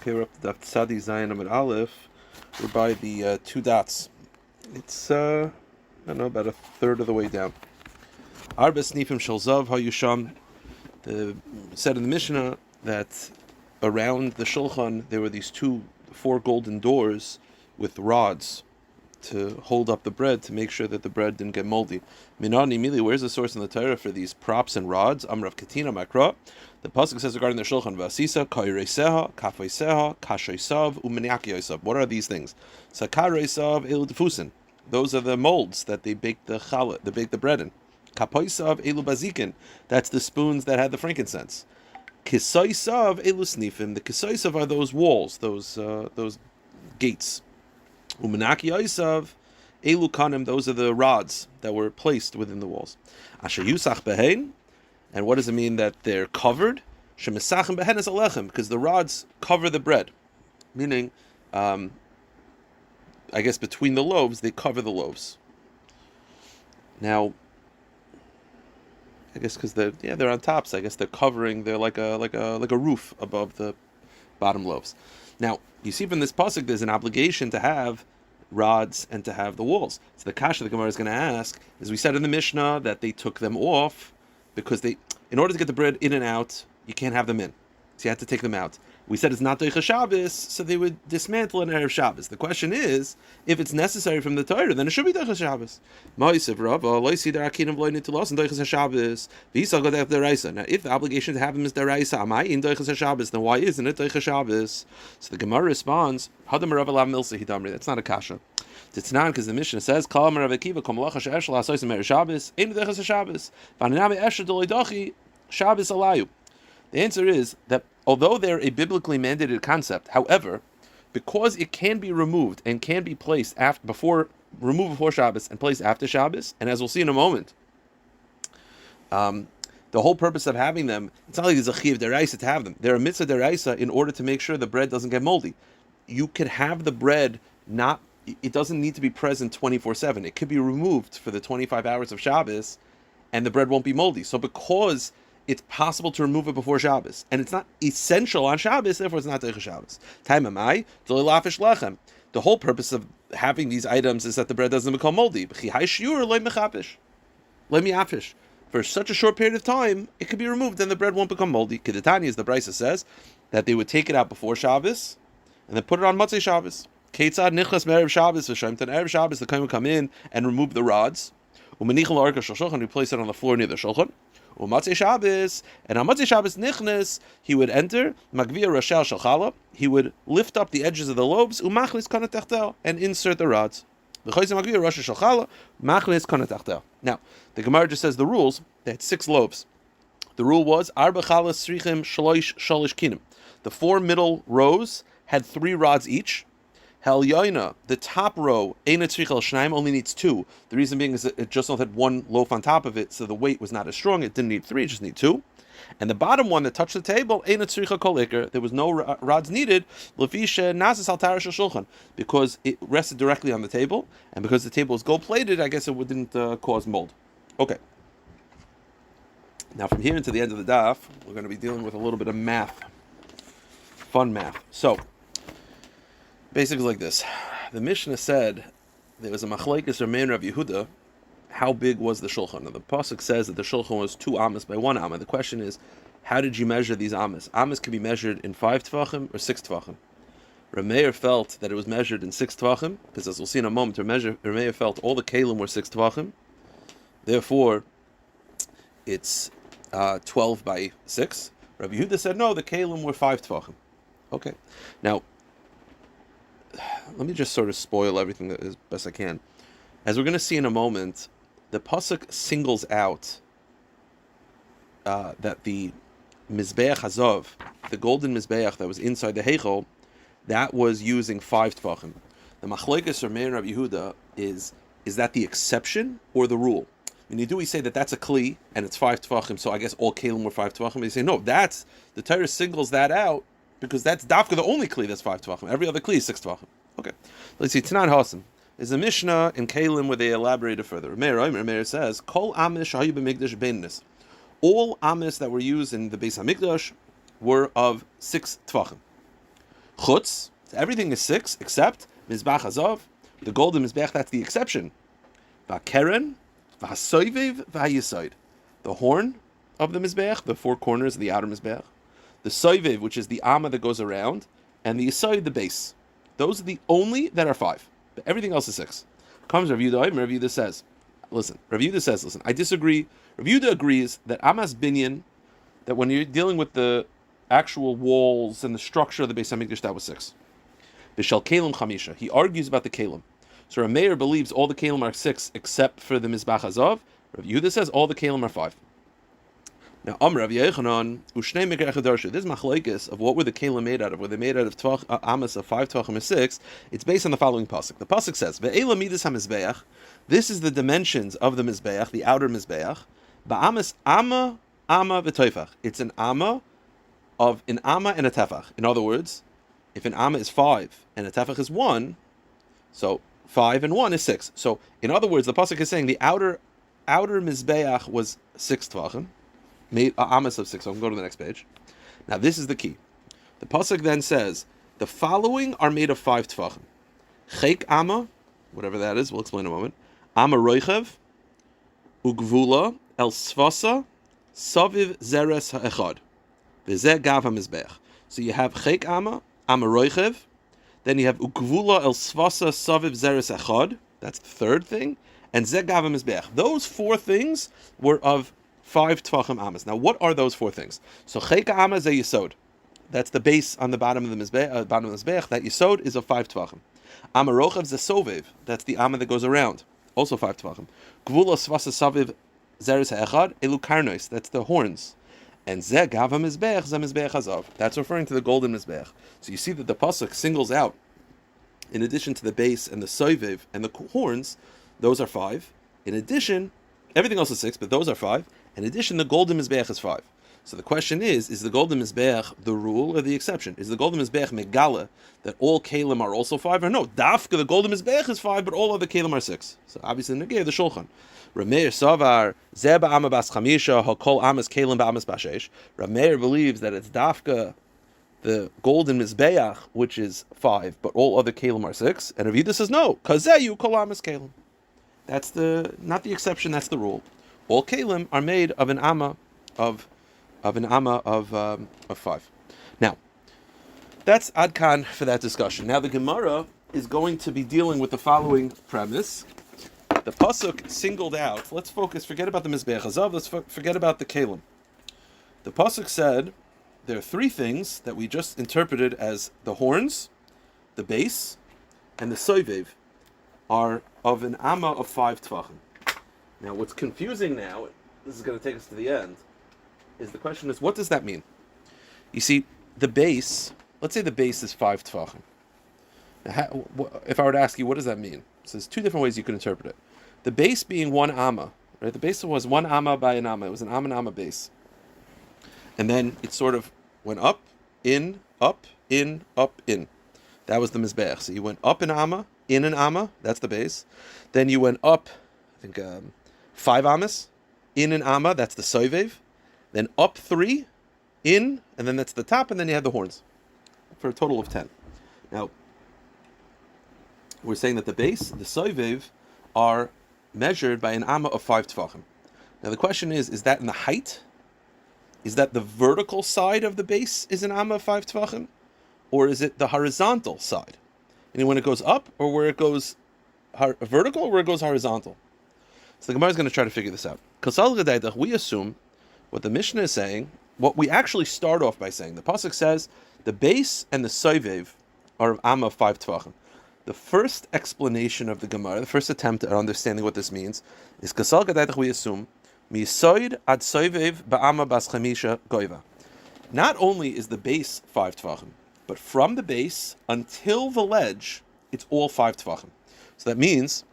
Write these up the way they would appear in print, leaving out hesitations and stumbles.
Okay, we're up to Daf Tzadi Zayin Amid Aleph. We're by the two dots. It's, I don't know, about a third of the way down. Arba Snifim Shalzav HaYusham. Said in the Mishnah that around the Shulchan there were these four golden doors with rods to hold up the bread to make sure that the bread didn't get moldy. Minani Mili, where's the source in the Torah for these props and rods? Amrav Katina Makra. The pasuk says regarding the Shulchan, Vasisa, Kaireseha, Kafaiseha, Kashaisav, Umeniakiosav. What are these things? Sakaresav Elu Defusin. Those are the molds that they bake the challah, they bake the bread in. Kapoisav Elu Bazikin. That's the spoons that had the frankincense. Kisaisav Elu Snifim. The Kisaisav are those walls, those gates. Umenaki Oisav, Elu Kanim, those are the rods that were placed within the walls. Asher Yusach Behein, and what does it mean that they're covered? Shemesachim Behein is Alechem, because the rods cover the bread. Meaning, I guess between the loaves, they cover the loaves. Now, I guess because they're on top, so I guess they're covering, they're like a roof above the bottom loaves. Now, you see from this pasuk, there's an obligation to have rods and to have the walls. So the kasha the Gemara is going to ask is, we said in the Mishnah that they took them off because in order to get the bread in and out, you can't have them in. So you had to take them out. We said it's not Doicha Shabbos, so they would dismantle an Erev Shabbos. The question is, if it's necessary from the Torah, then it should be Doicha Shabbos. Ma'isiv Rava, loisi derakinim v'loy nitulos and Doicha Shabbos. V'yisal godef deraisa. Now, if the obligation to have them is deraisa, amai in Doicha Shabbos, then why isn't it Doicha Shabbos? So the Gemara responds, Hadam Rava lav milsa hidamri. That's not a kasha. It's not because the Mishnah says, Kal Rav Akiva kom malacha she'eshel hasois Erev Shabbos, ein Doicha Shabbos. V'anami esher doloi dochi Shabbos alayu. The answer is that although they're a biblically mandated concept, however, because it can be removed and can be placed before Shabbos and placed after Shabbos, and as we'll see in a moment, the whole purpose of having them, it's not like there's a chiv deraisa to have them. They're a mitzvah deraisa in order to make sure the bread doesn't get moldy. You could have the bread it doesn't need to be present 24/7. It could be removed for the 25 hours of Shabbos, and the bread won't be moldy. So because it's possible to remove it before Shabbos, and it's not essential on Shabbos, therefore it's not Doicha Shabbos. Time amai, lafish lechem. The whole purpose of having these items is that the bread doesn't become moldy. For such a short period of time, it could be removed, and the bread won't become moldy. Kedetani, as the Brisa says, that they would take it out before Shabbos, and then put it on Motzei Shabbos. Keitzad nichlas me'erev Shabbos v'shemtan erev Shabbos, the kohen would come in and remove the rods. Umenichel arka shel shulchan, and place it on the floor near the shulchan. Umatzei Shabbos, and on Matzei Shabbos nichnas, he would enter magvia rashel shalchala. He would lift up the edges of the loaves, umachlis kana techtel, and insert the rods. The chayzim magvia rashel shalchala, machlis kana techtel. Now, the Gemara just says the rules. They had 6 loaves. The rule was arba chalas srichim shalosh shalish kinim. The 4 middle rows had 3 rods each. Hel Yaina, the top row, Eina Tzrichel Shnaim, only needs 2. The reason being is that it just had 1 loaf on top of it, so the weight was not as strong. It didn't need 3, it just need 2. And the bottom one that touched the table, Eina Tzrichel Kol Iker, there was no rods needed, Lefish Nazis Altara Shulchan, because it rested directly on the table, and because the table was gold-plated, I guess it didn't cause mold. Okay. Now from here into the end of the daf, we're going to be dealing with a little bit of math. Fun math. So, basically like this. The Mishnah said there was a machlekes or man Rav Yehuda. How big was the shulchan? Now the pasuk says that the shulchan was 2 amas by 1 amma. The question is, how did you measure these amas? Amas can be measured in 5 tvachim or 6 tvachim. Rameir felt that it was measured in 6 tvachim, because as we'll see in a moment, Rameir felt all the kalim were 6 tvachim. Therefore, it's 12 by 6. Rav Yehuda said no, the kalim were 5 tvachim. Okay. Now, let me just sort of spoil everything as best I can. As we're going to see in a moment, the pasuk singles out that the Mizbeach Hazov, the golden Mizbeach that was inside the Heichel, that was using 5 tvachim. The machlekes or Meir Rabbi Yehuda is that the exception or the rule? When you do, we say that that's a kli and it's 5 tvachim, so I guess all kalim were 5 tvachim. They say no, the Torah singles that out because that's dafka the only kli that's 5 tvachim. Every other kli is 6 tvachim. Okay, let's see. Tanan Hasan is a Mishnah in Kalim where they elaborated further. Meir says, Kol amish hayu b'mikdash beinis. All amis that were used in the Beis Hamikdash were of 6 tvachim. Chutz, everything is 6 except Mizbach Hazav, the golden Mizbech, that's the exception. Va'keren, v'hasoivev, v'hayisoid. The horn of the Mizbech, the 4 corners of the outer Mizbech, the soivev, which is the amma that goes around, and the yisoid, the base. Those are the only that are 5. But everything else is 6. Comes Rav Yehuda, Rav Yehuda says, listen, I disagree. Rav Yehuda agrees that Amas Binyan, that when you're dealing with the actual walls and the structure of the Beis HaMikdash, that was 6. B'shal Kelim Chamisha. He argues about the Kelim. So Rameir believes all the Kelim are 6 except for the Mizbach Hazav. Rav Yehuda says all the Kelim are 5. Now, Rav Yechanan, Ushnei Mekrech Darsha. This machlokes of what were the Kelim made out of? Were they made out of Amas of 5 Tvachim or 6? It's based on the following pasuk. The pasuk says, "Ve'ela midas hamizbeach." This is the dimensions of the mizbeach, the outer mizbeach. Ba'amas amma v'toifach. It's an amma and a tefach. In other words, if an amma is 5 and a tefach is 1, so 5 and 1 is 6. So, in other words, the pasuk is saying the outer mizbeach was 6 tvachim, made amas of 6. So I'm going to go to the next page. Now this is the key. The pasuk then says the following are made of 5 tvachim: chek amma, whatever that is, we'll explain in a moment. Amma roichev, ugvula el svasa, saviv zeres ha'echad, v'zeh gav hamizbech. So you have chek amma roichev, then you have ugvula el svasa, saviv zeres ha'echad. That's the third thing, and zeh gav hamizbech. Those 4 things were of 5 tvachim amas. Now, what are those 4 things? So chek amma is a yisod. That's the base on the bottom of the mizbech. That yisod is of 5 tvachim. Amma rochev is a sovev. That's the amma that goes around. Also 5 tvachim. Gvula svasa saviv zeres ha'echad elu karnos. That's the horns. And zeh gav hamizbech zeh mizbech hazav. That's referring to the golden mizbech. So you see that the pasuk singles out, in addition to the base and the sovev and the horns, those are 5. In addition, everything else is 6, but those are 5. In addition, the golden mizbech is 5. So the question is the golden mizbech the rule or the exception? Is the golden mizbech megala that all kalim are also 5, or no? Dafka, the golden mizbech is 5, but all other kalim are 6. So obviously, negay the shulchan. Rameir savar zeba amma bas chamisha hakol amas kalim ba'amas bashesh. Rameir believes that it's dafka the golden mizbech which is 5, but all other kalim are 6. And Rav Yehuda says no, kazeyu kol amas kalim. That's not the exception. That's the rule. All kalim are made of an amma of 5. Now, that's adkan for that discussion. Now the Gemara is going to be dealing with the following premise. The pasuk singled out. Let's focus. Forget about the mizbeach hazav. Let's forget about the kalim. The pasuk said there are 3 things that we just interpreted as the horns, the base, and the soivev are of an amma of 5 tvachim. Now, what's confusing now, this is going to take us to the end, is the question is, what does that mean? You see, the base, let's say the base is 5 tvachim. Now, if I were to ask you, what does that mean? So there's 2 different ways you can interpret it. The base being 1 amma, right? The base was 1 amma by an amma. It was an amma base. And then it sort of went up, in, up, in, up, in. That was the mizbech. So you went up an amma, in an amma, that's the base. Then you went up, I think, 5 ammas, in an amma, that's the soivev. Then up 3, in, and then that's the top, and then you have the horns, for a total of 10. Now, we're saying that the base, the soivev, are measured by an amma of 5 tvachim. Now the question is that in the height? Is that the vertical side of the base is an amma of 5 tvachim? Or is it the horizontal side? And when it goes up, or where it goes vertical, or where it goes horizontal? So the Gemara is going to try to figure this out. We assume what the Mishnah is saying, what we actually start off by saying. The pasuk says the base and the soivev are of amma of 5 tvachim. The first explanation of the Gemara, the first attempt at understanding what this means, is kasal gadaitach. We assume misoid ad soivev ba'amma bas chamisha goiva. Not only is the base 5 tvachim, but from the base until the ledge, it's all 5 tvachim. So that means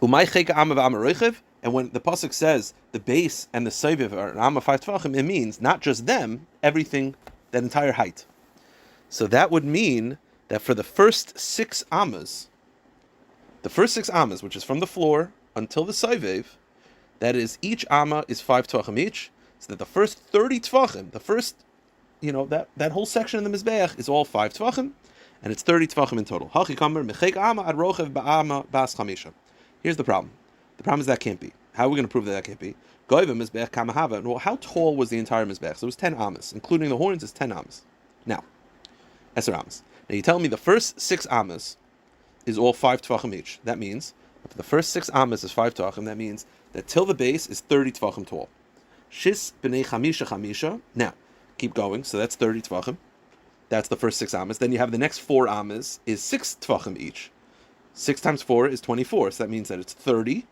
umay cheka amma v'amma roichev. And when the pasuk says the base and the soivev are an amma 5 tvachim, it means not just them, everything, that entire height. So that would mean that for the first 6 ammas, which is from the floor until the soivev, that is, each amma is 5 tvachim each, so that the first 30 tvachim, the first that whole section of the Mizbeach is all 5 Tvachim, and it's 30 Tvachim in total. Here's the problem. The problem is that can't be. How are we going to prove that can't be? Well, how tall was the entire Mizbeach? So it was 10 amas, including the horns is 10 amas. Now, Esser amas. Now you tell me the first 6 amas is all 5 Tvachim each. That means, if the first 6 amas is 5 Tvachim, that means that till the base is 30 Tvachim tall. Shis b'nei chamisha chamisha. Now, keep going. So that's 30 Tvachim. That's the first 6 amas. Then you have the next 4 amas is 6 Tvachim each. 6 times 4 is 24. So that means that it's 30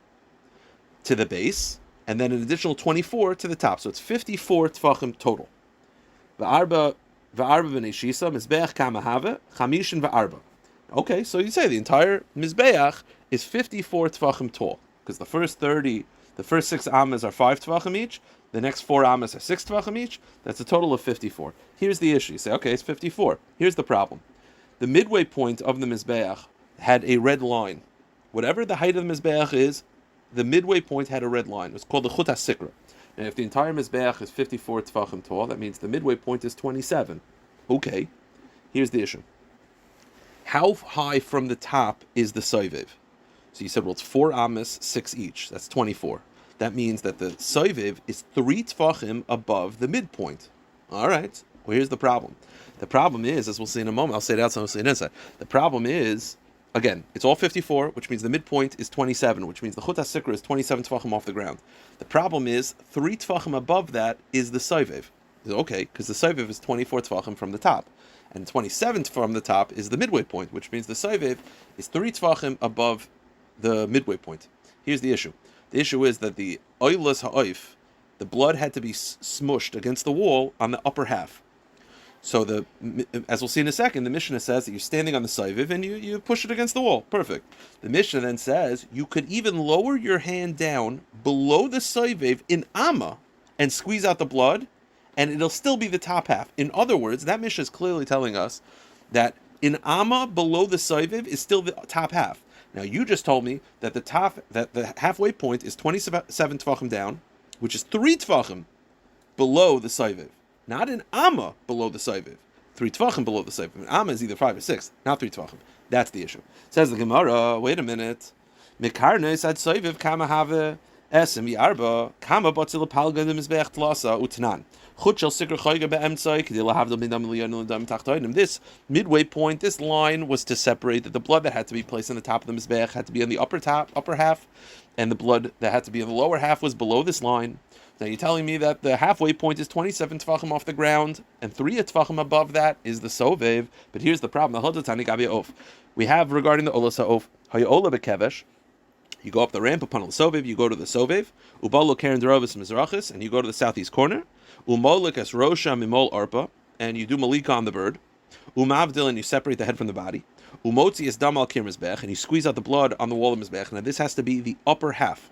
to the base, and then an additional 24 to the top. So it's 54 Tvachim total. V'arba b'nei shisa, mizbeach kama have, chamishin v'arba. Okay, so you say the entire Mizbeach is 54 Tvachim tall, because the first 6 amas are 5 Tvachim each, the next 4 amas are 6 Tvachim each, that's a total of 54. Here's the issue. You say, okay, it's 54. Here's the problem. The midway point of the Mizbeach had a red line. Whatever the height of the Mizbeach is, the midway point had a red line. It's called the Chut HaSikra. And if the entire Mizbeach is 54 Tvachim tall, that means the midway point is 27. Okay, here's the issue. How high from the top is the Soivev? So you said, well, it's 4 amas, 6 each. That's 24. That means that the Soivev is 3 Tvachim above the midpoint. All right. Well, here's the problem. The problem is, as we'll see in a moment, I'll say it outside, I'll say it inside. The problem is, again, it's all 54, which means the midpoint is 27, which means the Chut HaSikra is 27 Tvachim off the ground. The problem is, 3 Tvachim above that is the Soivev. Okay, because the Soivev is 24 Tvachim from the top. And 27 from the top is the midway point, which means the Soivev is 3 Tvachim above the midway point. Here's the issue. The issue is that the Oilas Ha'oif, the blood had to be smushed against the wall on the upper half. So as we'll see in a second, the Mishnah says that you're standing on the Soivev and you push it against the wall. Perfect. The Mishnah then says you could even lower your hand down below the Soivev in Amma and squeeze out the blood, and it'll still be the top half. In other words, that Mishnah is clearly telling us that in Amma below the Soivev is still the top half. Now you just told me that the halfway point is 27 Tvachim down, which is 3 Tvachim below the Soivev. Not in Amma below the Soivev. 3 Tvachim below the Soivev. Amma is either 5 or 6, not 3 Tvachim. That's the issue. Says the Gemara, wait a minute. Mikarnes ad Soivev kama have esem yarba kama batzil palga the mizbeach tlasa utnan. This midway point, this line was to separate that the blood that had to be placed on the top of the mizbeach had to be on the upper half, and the blood that had to be in the lower half was below this line. Now you're telling me that the halfway point is 27 Tvachim off the ground, and 3 Tvachim above that is the Sovev. But here's the problem. We have regarding the Olas Ha'of, Hayola Bekevesh. You go up the ramp upon the Sovev, you go to the Sovev, Ubalo Karen Drovis Mizrachis, and you go to the southeast corner. Umolik as Rosha Mimol Arpa, and you do Malika on the bird. Umavdil, and you separate the head from the body. Umotzi is Damal Kir Mizbech, and you squeeze out the blood on the wall of Mizbech. Now this has to be the upper half.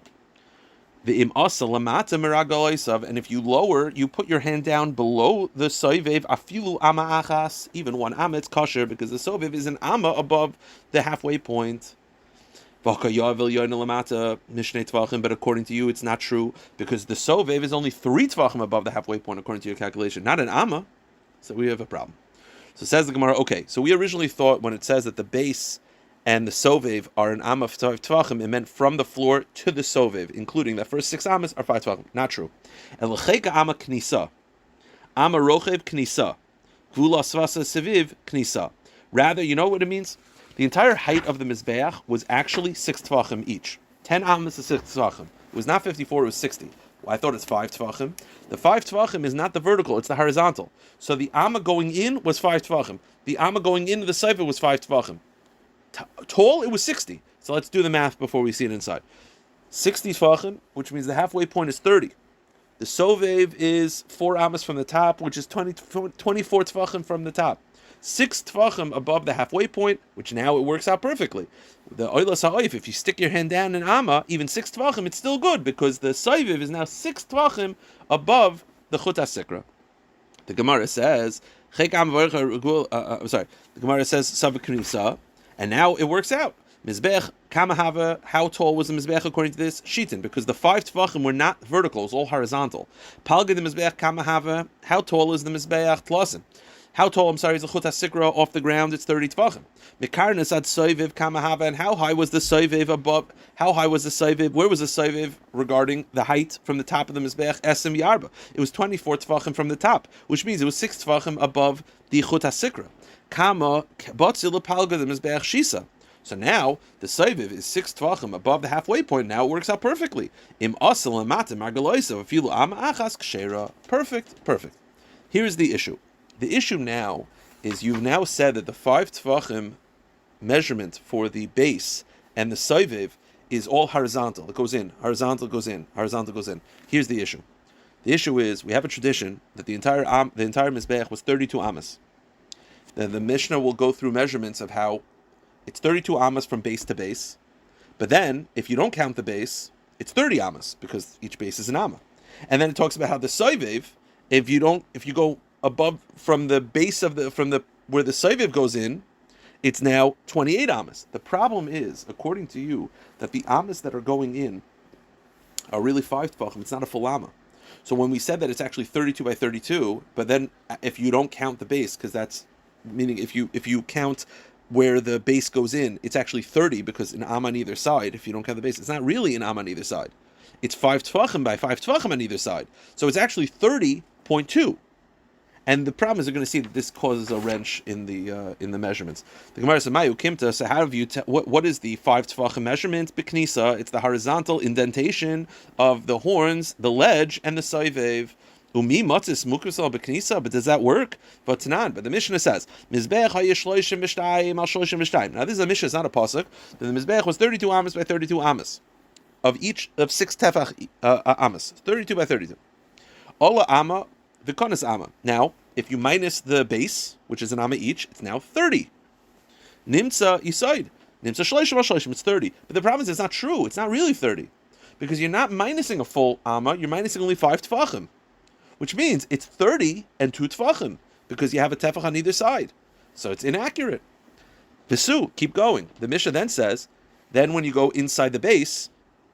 The im asa lamata miragaloisav, and if you lower, you put your hand down below the soivev afilu ama achas, even 1 amma, it's kosher because the soivev is an amma above the halfway point. But according to you, it's not true because the sovev is only 3 tvachim above the halfway point according to your calculation, not an amma. So we have a problem. So says the Gemara, okay, so we originally thought when it says that the base and the sovev are an amma of 5 tvachim, it meant from the floor to the sovev, including the first 6 ammas are 5 tvachim. Not true. Elcheka amma knisa, amma rochev knisa, vula svasa seviv knisa. Rather, you know what it means? The entire height of the Mizbeach was actually 6 Tvachim each. 10 Ammas is 6 Tvachim. It was not 54, it was 60. Well, I thought it's 5 Tvachim. The 5 Tvachim is not the vertical, it's the horizontal. So the Amma going in was 5 Tvachim. The Amma going into the Seifa was 5 Tvachim. Tall, it was 60. So let's do the math before we see it inside. 60 Tvachim, which means the halfway point is 30. The Sovev is 4 Ammas from the top, which is 24 Tvachim from the top. 6 Tvachim above the halfway point, which now it works out perfectly. The Oilas Ha'oif, if you stick your hand down in Amma, even 6 Tvachim, it's still good because the Soiviv is now 6 Tvachim above the Chut HaSikra. The Gemara says, the Gemara says Savaknisa, and now it works out Mizbech kamahava. How tall was the mizbech according to this? Shitin, because the 5 tefachim were not vertical; it's all horizontal. Palga the mizbech kamahava. How tall is the mizbech tlasim? How tall, is the chut hasikra off the ground? It's 30 tefachim. Mekarnas ad soiviv kamahava, and how high was the soiviv above? How high was the soiviv? Where was the soiviv regarding the height from the top of the mizbech? Esem yarba. It was 24 tefachim from the top, which means it was 6 tefachim above the chut hasikra. Kama batzil palga the mizbech shisa. So now the soiviv is 6 tefachim above the halfway point. Now it works out perfectly. Im asel amatim margaloisa afilu ama achas kshera. Perfect. Here's the issue. The issue now is you've now said that the 5 tefachim measurement for the base and the soiviv is all horizontal. It goes in, horizontal goes in, horizontal goes in. Here's the issue. The issue is we have a tradition that the entire mizbeach was 32 amas. Then the Mishnah will go through measurements of how it's 32 amas from base to base. But then, if you don't count the base, it's 30 amas because each base is an amma. And then it talks about how the soiviv, if you go above from the base of where the soiviv goes in, it's now 28 amas. The problem is, according to you, that the amas that are going in are really 5 tefachim. It's not a full amma. So when we said that it's actually 32 by 32, but then if you don't count the base, because that's meaning if you count where the base goes in, it's actually 30 because an amma on either side. If you don't count the base, it's not really an amma on either side. It's 5 tefachim by 5 tefachim on either side. So it's actually 30.2. And the problem is we're going to see that this causes a wrench in the measurements. The Gemara says, "Mayu kimta." So how have you? What is the 5 tefachim measurement? B'knisa. It's the horizontal indentation of the horns, the ledge, and the soivev. Umi matzis mukusal b'knisa. But does that work? But the Mishnah says, "Mizbech hayishloishim v'shtayim al shloishim v'shtayim." Now this is a Mishnah, it's not a pasuk. The Mizbech was 32 amas by 32 amas of 6 tefach amas, 32 by 32. Ola amma. V'konas amma. Now, if you minus the base, which is an amma each, it's now 30. Nimtza yisaid. Nimtza shloishim shloishim. It's 30. But the problem is it's not true. It's not really 30. Because you're not minusing a full amma, you're minusing only 5 tefachim. Which means it's 30 and 2 tefachim. Because you have a tefach on either side. So it's inaccurate. Visu, keep going. The Mishnah then says, then when you go inside the base,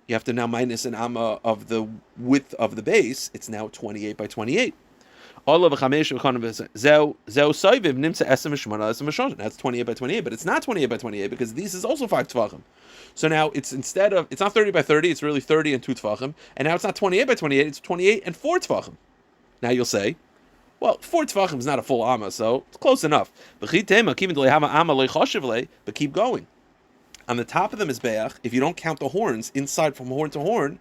you have to now minus an amma of the width of the base. It's now 28 by 28. That's 28 by 28, but it's not 28 by 28 because this is also 5 tefachim. So now it's not 30 by 30, it's really 30 and 2 tefachim, and now it's not 28 by 28, it's 28 and 4 tefachim. Now you'll say, well, 4 tefachim is not a full amma, so it's close enough. But keep going. On the top of the mizbeach, if you don't count the horns inside from horn to horn,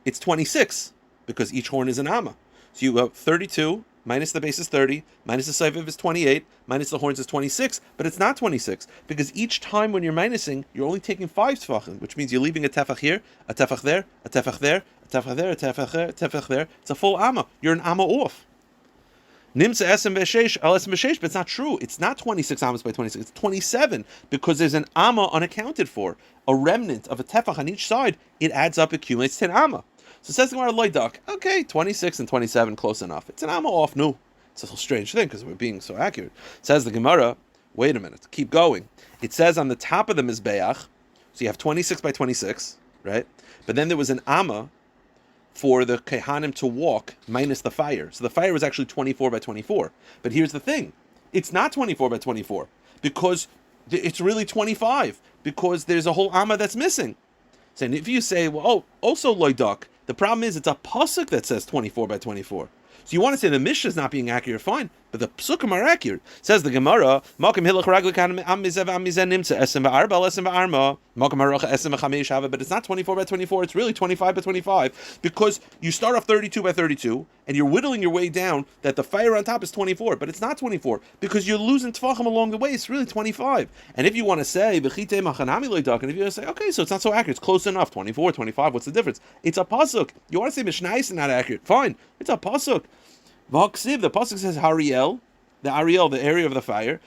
it's 26 because each horn is an amma. So you go 32 minus the base is 30, minus the soiviv is 28, minus the horns is 26, but it's not 26 because each time when you're minusing, you're only taking 5 tefachim, which means you're leaving a tefach here, a tefach there, a tefach there, a tefach there, a tefach there, a tefach there. It's a full amma. You're an amma off. Nimsa esem v'sheish al esem v'sheish, but it's not true. It's not 26 ammas by 26. It's 27 because there's an amma unaccounted for, a remnant of a tefach on each side. It adds up, accumulates 10 amma. So says the Gemara loydak. Okay, 26 and 27, close enough. It's an amma off. No, it's a strange thing because we're being so accurate. Says the Gemara. Wait a minute. Keep going. It says on the top of the mizbeach. So you have 26 by 26, right? But then there was an amma for the kehanim to walk minus the fire. So the fire was actually 24 by 24. But here's the thing. It's not 24 by 24 because it's really 25 because there's a whole amma that's missing. So if you say, well, oh, also loydak, the problem is it's a pasuk that says 24 by 24. So you want to say the Mishnah is not being accurate, fine, but the psukim are accurate. Says the Gemara, Malkim hilach raglik am mizev nimtza esem v'arba esem v'arma Malkim haracha esem v'chamesh hava, but it's not 24 by 24. It's really 25 by 25 because you start off 32 by 32 and you're whittling your way down that the fire on top is 24, but it's not 24 because you're losing tefachim along the way. It's really 25. And if you want to say v'chitei machanami loydak, and if you want to say, okay, so it's not so accurate, it's close enough, 24, 25, what's the difference? It's a pasuk. You want to say Mishnah is not accurate, fine, it's a pasuk. The pasuk says Hariel, the Ariel, the area of the fire,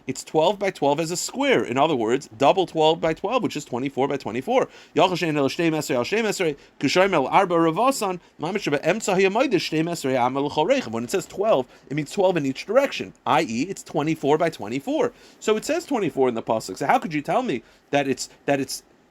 it's 12 by 12 as a square. In other words, double 12 by 12, which is 24 by 24. When it says 12, it means 12 in each direction, i.e., it's 24 by 24. So it says 24 in the pasuk. So how could you tell me that it's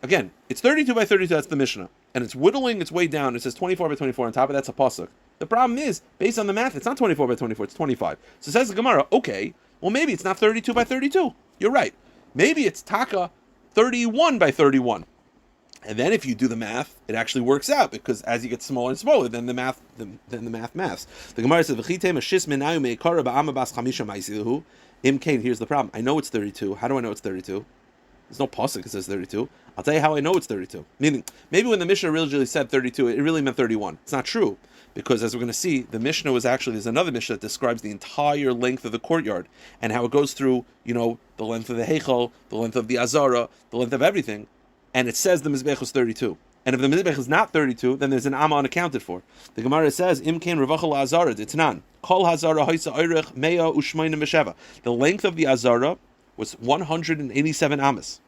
again, it's 32 by 32, that's the Mishnah, and it's whittling its way down. It says 24 by 24, on top of that's a pasuk. The problem is, based on the math, it's not 24 by 24, it's 25. So says the Gemara, okay, well maybe it's not 32 by 32. You're right. Maybe it's taka 31 by 31. And then if you do the math, it actually works out, because as you get smaller and smaller, then the math maths. The Gemara says, here's the problem. I know it's 32. How do I know it's 32? There's no pasuk that says 32. I'll tell you how I know it's 32. Meaning, maybe when the Mishnah originally said 32, it really meant 31. It's not true. Because as we're going to see, the Mishnah was actually, there's another Mishnah that describes the entire length of the courtyard and how it goes through, the length of the Heichal, the length of the Azara, the length of everything. And it says the Mizbech was 32. And if the Mizbech is not 32, then there's an Amma unaccounted for. The Gemara says, Im Kain Revachal Azara, Ditnan. Kol Hazara Haisa Oirech Mea Ushmaina Mesheva. The length of the Azara was 187 Amas.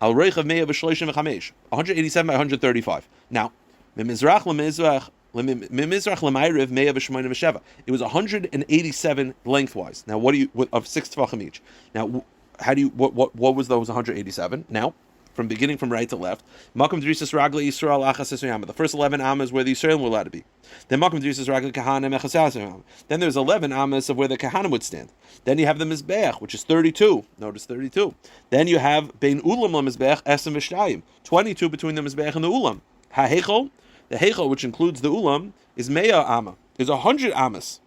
Al Reich of Mea V'Shloishim V'Chamesh. 187 by 135. Now, Mimizrach Lemizrach it was 187 lengthwise. Now, of 6 tefachim each? Now, what was those 187? Now, from beginning from right to left, Makom Drisas Ragla Yisrael Achas Yisrael. The first 11 amas where the Yisrael were allowed to be. Then Makom Drisas Ragla Kahanim Echas Yisrael. Then there's 11 amas of where the Kahanim would stand. Then you have the Mizbeach, which is 32. Notice 32. Then you have Bein Ulam LaMizbeach Esem V'Shtayim. 22 between the Mizbeach and the Ulam. HaHechol. The Heichal, which includes the Ulam, is Mea Amma, is 100 Amas.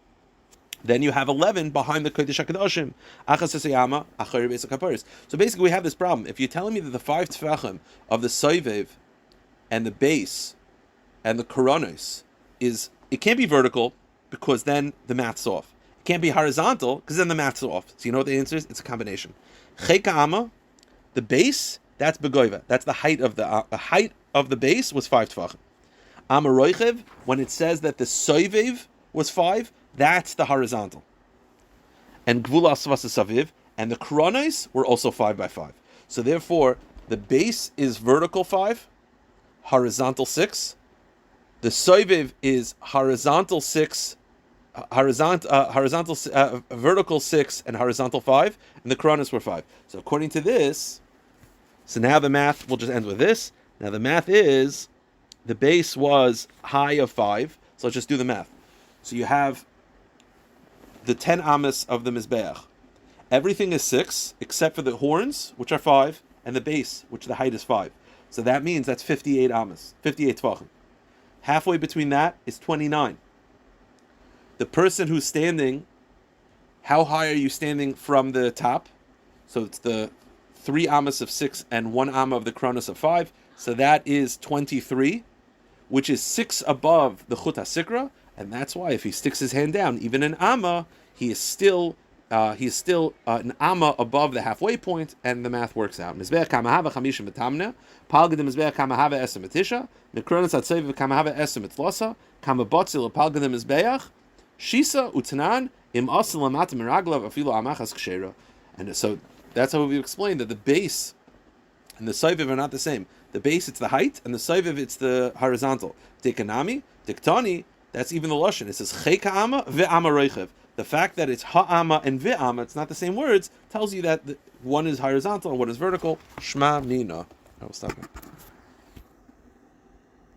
Then you have 11 behind the Kodesh HaKadoshim. Achas Esayama, Achari Beis HaKaparis. So basically we have this problem. If you're telling me that the 5 tefachim of the Soivev and the base and the Koronos it can't be vertical because then the math's off. It can't be horizontal because then the math's off. So you know what the answer is? It's a combination. Cheka Amma, the base, that's Begoiva. That's the height of the base was 5 tefachim. Amaroichev, when it says that the Soivev was 5, that's the horizontal. And Gvula Asvasa Saviv, and the Kronos were also 5 by 5. So therefore, the base is vertical 5, horizontal 6. The Soivev is horizontal 6, vertical 6, and horizontal 5, and the Kronos were 5. So according to this, so now the math, we'll just end with this. Now the math is, the base was high of 5, so let's just do the math. So you have the 10 amas of the Mizbeach. Everything is 6, except for the horns, which are 5, and the base, which the height is 5. So that means that's 58 amas, 58 tvachim. Halfway between that is 29. The person who's standing, how high are you standing from the top? So it's the 3 amas of 6 and 1 amma of the Kronos of 5. So that is 23. Which is 6 above the Chut HaSikra, and that's why if he sticks his hand down, even an Amma, he is still an Amma above the halfway point, and the math works out. Mizbeach kamahava chamishim v'tamna, palgadim mizbeach kamahava esem etisha, mikronas atzayv kamahava esem etlasa, kamabotzil palgadim mizbeach, shisa utanan im asel amatim miraglav afilo amachas kshera. And so that's how we've explained that the base and the Soivev are not the same. The base, it's the height, and the Soivev, it's the horizontal. Dikanami, diktani, that's even the Lashon. It says Cheka Amma ve'Ama Reichev. The fact that it's Ha'ama and Ve'ama, it's not the same words, tells you that one is horizontal and one is vertical. Shma Nina. I will stop now.